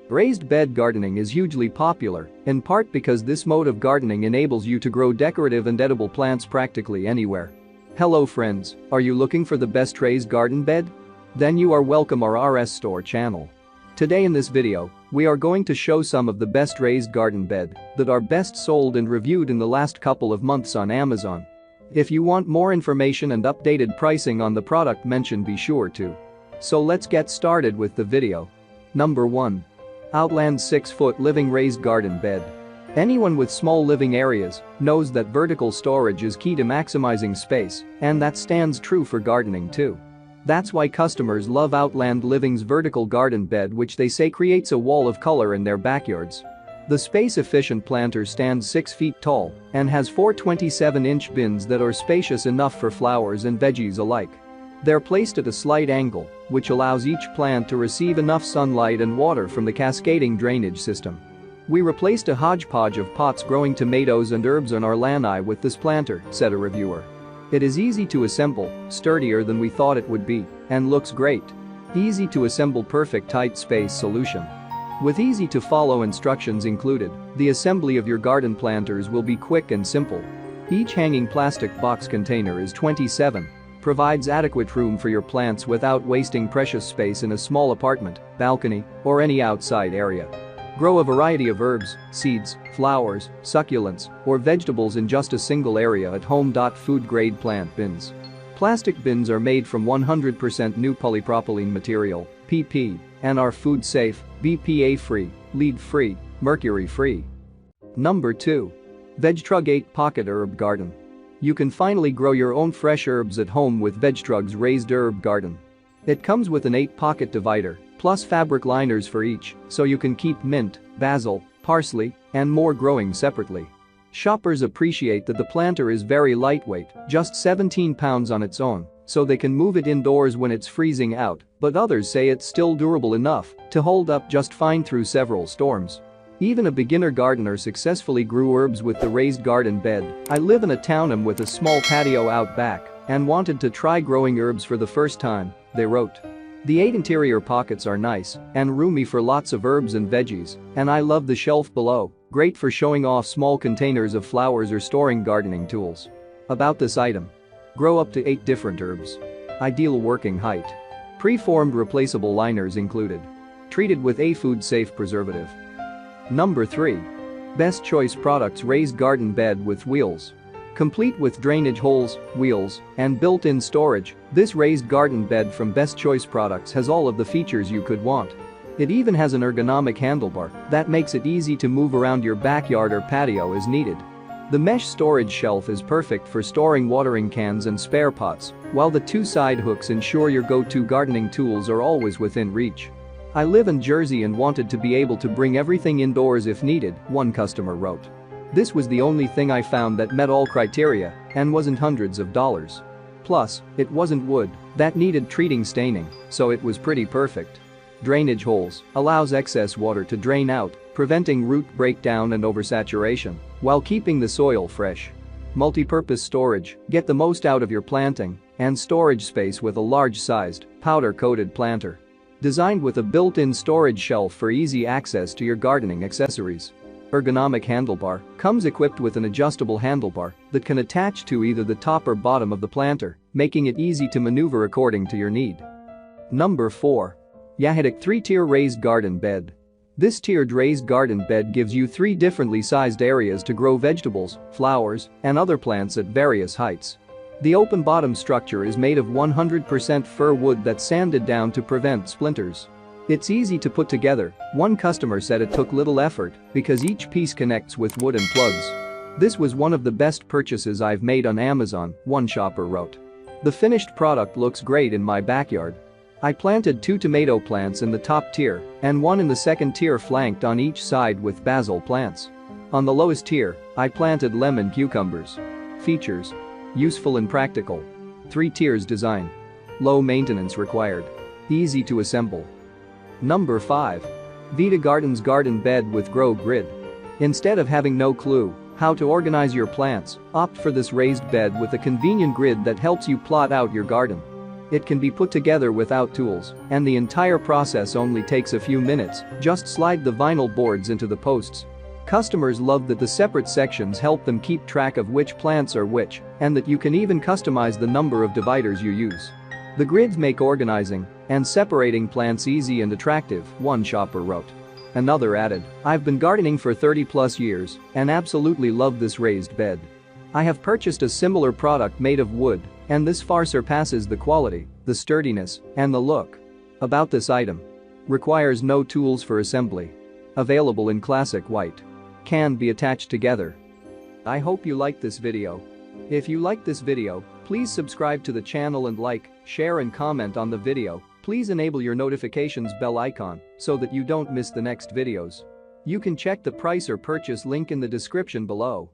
Raised bed gardening is hugely popular, in part because this mode of gardening enables you to grow decorative and edible plants practically anywhere. Hello friends, are you looking for the best raised garden bed? Then you are welcome our RS Store channel. Today in this video, we are going to show some of the best raised garden bed that are best sold and reviewed in the last couple of months on Amazon. If you want more information and updated pricing on the product mentioned, be sure to. So let's get started with the video. Number 1. Outland 6-foot living raised garden bed. Anyone with small living areas knows that vertical storage is key to maximizing space, and that stands true for gardening too. That's why customers love Outland Living's vertical garden bed, which they say creates a wall of color in their backyards. The space-efficient planter stands 6 feet tall and has 4 27-inch bins that are spacious enough for flowers and veggies alike. They're placed at a slight angle, which allows each plant to receive enough sunlight and water from the cascading drainage system. We replaced a hodgepodge of pots growing tomatoes and herbs on our lanai with this planter, said a reviewer. It is easy to assemble, sturdier than we thought it would be, and looks great. Easy to assemble, perfect tight space solution. With easy to follow instructions included, the assembly of your garden planters will be quick and simple. Each hanging plastic box container is 27. Provides adequate room for your plants without wasting precious space in a small apartment, balcony, or any outside area. Grow a variety of herbs, seeds, flowers, succulents, or vegetables in just a single area at home. Food-grade plant bins. Plastic bins are made from 100% new polypropylene material, PP, and are food-safe, BPA-free, lead-free, mercury-free. Number 2. VegTrug 8-Pocket Herb Garden. You can finally grow your own fresh herbs at home with VegTrug's raised herb garden. It comes with an 8-pocket divider, plus fabric liners for each, so you can keep mint, basil, parsley, and more growing separately. Shoppers appreciate that the planter is very lightweight, just 17 pounds on its own, so they can move it indoors when it's freezing out, but others say it's still durable enough to hold up just fine through several storms. Even a beginner gardener successfully grew herbs with the raised garden bed. I live in a townhome with a small patio out back and wanted to try growing herbs for the first time, they wrote. The 8 interior pockets are nice and roomy for lots of herbs and veggies, and I love the shelf below, great for showing off small containers of flowers or storing gardening tools. About this item. Grow up to 8 different herbs. Ideal working height. Pre-formed replaceable liners included. Treated with a food-safe preservative. Number 3. Best Choice Products Raised Garden Bed with Wheels. Complete with drainage holes, wheels, and built-in storage, this raised garden bed from Best Choice Products has all of the features you could want. It even has an ergonomic handlebar that makes it easy to move around your backyard or patio as needed. The mesh storage shelf is perfect for storing watering cans and spare pots, while the 2 side hooks ensure your go-to gardening tools are always within reach. I live in Jersey and wanted to be able to bring everything indoors if needed, one customer wrote. This was the only thing I found that met all criteria and wasn't hundreds of dollars. Plus, it wasn't wood that needed treating staining, so it was pretty perfect. Drainage holes allows excess water to drain out, preventing root breakdown and oversaturation, while keeping the soil fresh. Multi-purpose storage, get the most out of your planting and storage space with a large-sized, powder-coated planter. Designed with a built-in storage shelf for easy access to your gardening accessories. Ergonomic handlebar comes equipped with an adjustable handlebar that can attach to either the top or bottom of the planter, making it easy to maneuver according to your need. Number 4. Yahidic 3-Tier Raised Garden Bed. This tiered raised garden bed gives you 3 differently sized areas to grow vegetables, flowers, and other plants at various heights. The open bottom structure is made of 100% fir wood that's sanded down to prevent splinters. It's easy to put together, one customer said it took little effort because each piece connects with wooden plugs. This was one of the best purchases I've made on Amazon, one shopper wrote. The finished product looks great in my backyard. I planted 2 tomato plants in the top tier and 1 in the second tier flanked on each side with basil plants. On the lowest tier, I planted lemon cucumbers. Features. Useful and practical. 3 tiers design. Low maintenance required. Easy to assemble. Number 5. Vita Gardens Garden Bed with Grow Grid. Instead of having no clue how to organize your plants, opt for this raised bed with a convenient grid that helps you plot out your garden. It can be put together without tools, and the entire process only takes a few minutes. Just slide the vinyl boards into the posts. Customers love that the separate sections help them keep track of which plants are which, and that you can even customize the number of dividers you use. The grids make organizing and separating plants easy and attractive, one shopper wrote. Another added, "I've been gardening for 30+ years and absolutely love this raised bed. I have purchased a similar product made of wood, and this far surpasses the quality, the sturdiness, and the look. About this item. Requires no tools for assembly. Available in classic white. Can be attached together." I hope you liked this video. If you liked this video, please subscribe to the channel and like, share and comment on the video. Please enable your notifications bell icon so that you don't miss the next videos. You can check the price or purchase link in the description below.